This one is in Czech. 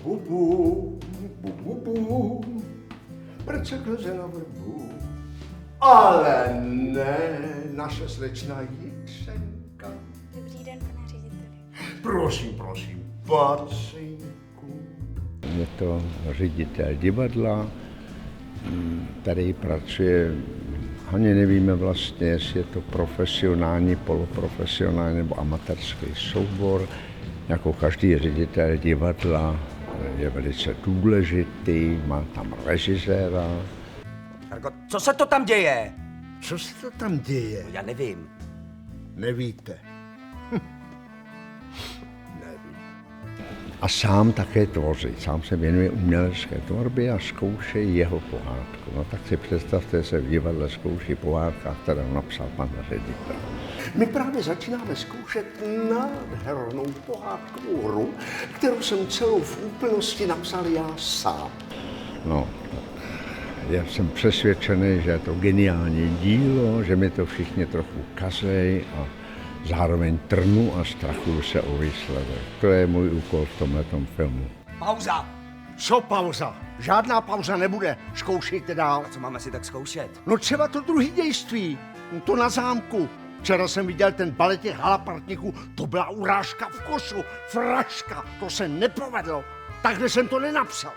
bu, bu, bu, bu, bu. Prce kleze na vrbu. Ale ne, naše slečna Jitřenka. Dobrý den, pane řediteli. Prosím, prosím, Pacinku. Je to ředitel divadla, tady pracuje, ani nevíme vlastně, jestli je to profesionální, poloprofesionální nebo amatérský soubor. Jako každý ředitel divadla je velice důležitý, má tam režiséra. Herko, co se to tam děje? Co se to tam děje? Já nevím. Nevíte. Nevím. A sám také tvoří, sám se věnuje umělecké tvorbě a zkouší jeho pohádku. No tak si představte, se v divadle zkouší pohádka, kterou napsal pan ředitel. My právě začínáme zkoušet nádhernou pohádkovou hru, kterou jsem celou v úplnosti napsal já sám. No, já jsem přesvědčený, že je to geniální dílo, že mi to všichni trochu kazej a zároveň trnu a strachuju se o výsledek. To je můj úkol v tomhletom filmu. Pauza! Co pauza? Žádná pauza nebude. Zkoušejte dál. A co máme si tak zkoušet? No třeba to druhý dějství. To na zámku. Včera jsem viděl ten balet těch halapartníků. To byla urážka v kosu. Fraška. To se nepovedlo. Takhle jsem to nenapsal.